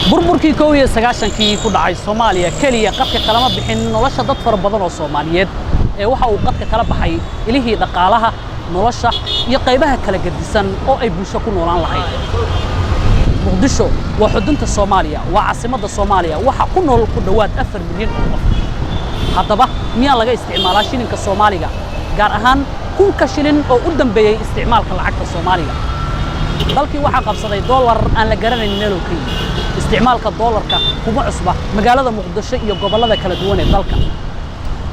burburkii 1991kii ku dhacay Soomaaliya kaliya qadka kalama bixin nolosha dad fara badan oo Soomaaliyeed ee waxa uu qadka kala baxay ilihii dhaqaalaha nolosha iyo qaybaha kala gedisan oo ay bulsho ku noolaan lahayd Muqdisho waa xudunta Soomaaliya waa caasimadda Soomaaliya waxa ku nool ku dhawaad 4 milyan oo qof haddaba miyaa laga isticmaalaa shilinka Soomaaliga gaar ahaan kunka shilin oo u dambeeyay isticmaalka lacagta Soomaaliga dalkii waxa qabsaday dollar aan la garanayn meel uu ka yimid isticmaalka dollarka kuma cusba magaalada Muqdisho iyo gobolada kala duwan ee dalka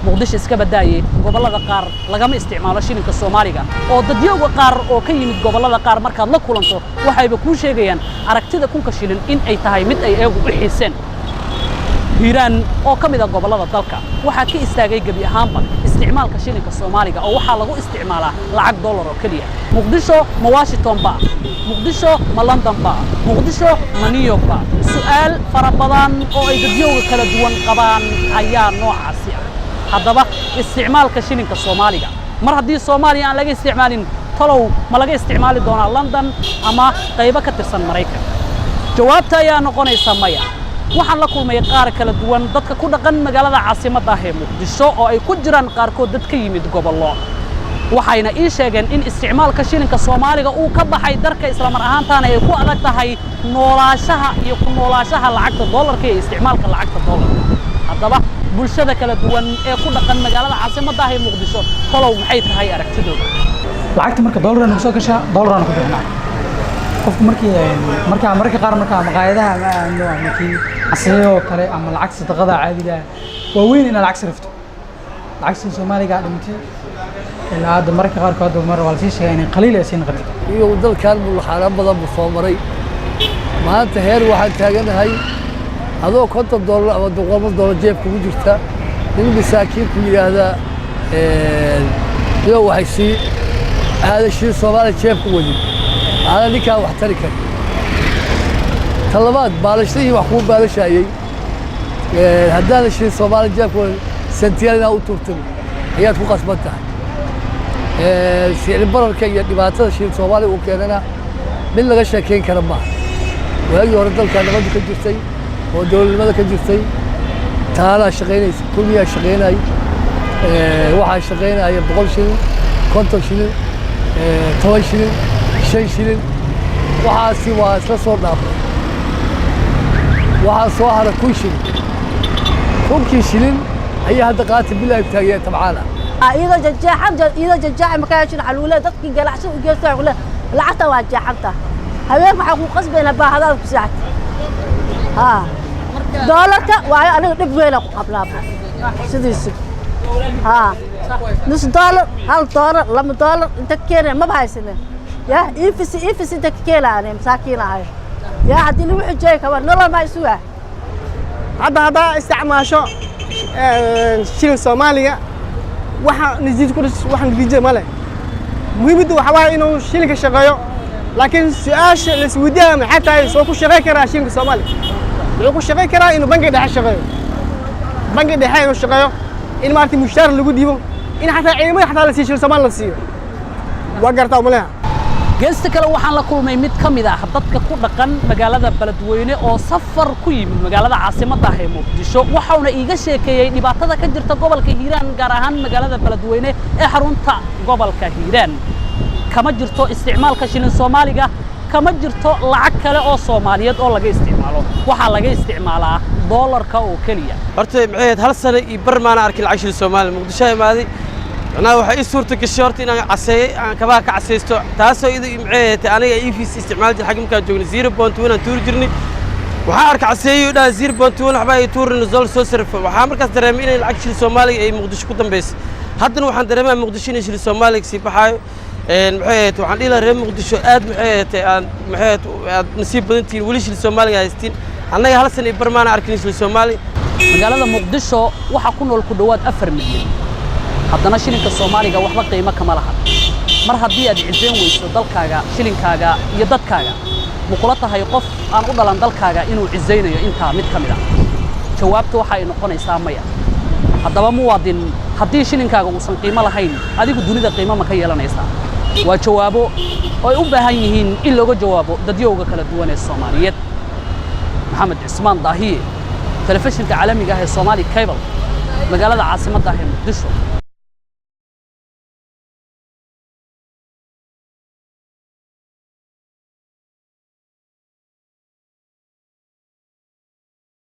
Muqdisho iska badaayay gobolada qaar lagama isticmaalo shilinka Soomaaliga oo dadyoga qaar oo ka yimid gobolada qaar markaad la kulanto waxayba ku sheegayaan aragtida kunka shilin in ay tahay mid ay eegu u xiiseen Hiiraan oo kamid ah gobolada dalka waxa ka istaagay gabi ahaanba isticmaalka shilinka Soomaaliga oo waxa lagu isticmaalaa lacag dollar oo kaliya Muqdisho ma Washington ba Muqdisho ma London ba Muqdisho ma New York ba su'aal farabadan oo ay dadyoga kala duwan qabaan ayaa noocaasi ah haddaba isticmaalka shilinka Soomaaliga mar haddii Soomaaliya aan laga isticmaalin talow ma laga isticmaali doonaa London ama qaybo ka tirsan Mareykanka jawaabta ayaa noqonaysa maya waxaan la kulmay qaar kala duwan dadka ku dhaqan magaalada caasimadda ah ee Muqdisho oo ay ku jiraan qaarkood dad ka yimid gobollo waxayna ii sheegeen in isticmaalka shilinka Soomaaliga uu ka baxay darka isla mar ahaantaana ay ku adag tahay noolaashaha iyo ku noolaashaha lacagta dollarka iyo isticmaalka lacagta dollarka haddaba bulshada kala duwan ee ku dhaqan magaalada caasimadda ah ee Muqdisho talow maxay tahay aragtidooda lacagta marka dollar aan soo gashaa dollar aan ku bixinaa qofku markii qaar maqaayadaha markii asayoo kale ama lacag sadaqada caadiga waa weyn in lacag sarifto lacagta Soomaaliga dhimtay ilaa hadda marka qaar kood mar wal si sheegay in qaliil ay siin qarto iyo dalkan mul xaram badan buu soo maray maanta heer waxaan taaganahay adoo $50 ama $200 jeebka ku jirta in masaakiin ku yiraahda iyo waxay si aadashii Soomaaliya jeebka wadi على نكاح واحتركه طلبات بالشيء وحكومة بالشيء هذا الشيء صومالي جاب سنتين أو تورتم هي تفوق أسبتها سعر برا كي دبعت الشيء صومالي وكأننا من الغش كين كرمه وهذا ورد كان ما ذكر جستي ودول ما ذكر جستي تعال شغينا كل يوم شغينا واحد شغينا هي بقول شيء كنت شيء توي شيء شيء شيء وحاسي واسلا صور نافع وحاسوا على كل شيء ممكن شيء هي هذا قاتل بالله يبتغي تبعنا إذا ججاع ما كانش الحلولة تطقي قلع شو يجلسوا ولا لعته واجع حتى هذا ما حقوق قصب أنا بهذا الساعة دولار وأنا نبغى قبلها سديس نص دولار هل دولار لما دولار أنت كير ما بهايسنه يا إيفس أنت كيلا أنا مساكين هاي يا عدي لو حجاي كمان نلا ما يسوى هذا استعمال شو شيل Soomaaliya waxa nizid ku waxa nizid male muhiimadu waxa waa inuu shilka shaqeeyo laakiin su'aasha la isweydiiyo maxay tahay soo ku shaqeey karaa shilka Soomaaliya wuxuu ku shaqeey karaa inuu bangi dhexe shaqeeyo bangi dhexe inuu shaqeeyo in maartii mushahar lagu diibo in xataa ciidamada xataa la siiyo Soomaaliya la siiyo waa gartaa malaha geesta kale waxaan la kulmay mid kamid ah dadka ku dhaqan magaalada Beledweyne oo safar ku yimid magaalada caasimadda ah ee Muqdisho waxaana iiga sheekeeyay dhibaatada ka jirta gobolka Hiiraan gaar ahaan magaalada Beledweyne ee xarunta gobolka Hiiraan kama jirto isticmaalka shilin Soomaaliga kama jirto lacag kale oo Soomaaliyeed oo laga isticmaalo waxa laga isticmaalaa dollarka oo kaliya horta maxay hal sano iyo barmaana arkay lacag shilin Soomaali Muqdisho imaaday أنا وحي صورة كشورت إن عسى أنا كباك عسيستو تاسو إذا معيت أنا إيفيس استعمال الحجم كان جوني 0.1 تور جرني وحارك عسى ولا 0.1 حباي تور نزول سوسرف وحامر كاس درامين العكس الصومالي أي مقدش كتم بس حتى وحن درامين مقدشين إيش الصومالي سي بحاي معيت وحن إلى رم مقدشو آد معيت نسيب بنتي وليش الصومالي هايستين أنا هالسنة برمان أركنيش الصومالي magaalada Muqdisho waxa ku nool ku dhawaad 4 milyan haddana shilinka Soomaaliga waxba qiimo kama laha mar haddii aad cideen weyso dalkaaga shilinkaaga iyo dadkaaga muqula tahay qof aan u dhalan dalkaaga inuu cizeynayo inta mid kamid ah jawaabtu waxa ay noqonaysaa maya haddaba muwaadin haddii shilinkaaga uusan qiimo lahayn adigu dunida qiimo ma ka yeelanaysaa waa jawaabo ay u baahan yihiin in looga jawaabo dadyowga kala duwan ee Soomaaliyeed محمد عثمان داهية تلفزيون عالمي جاه الصومالي كيبل مقالة عاصمة داهية مقدشو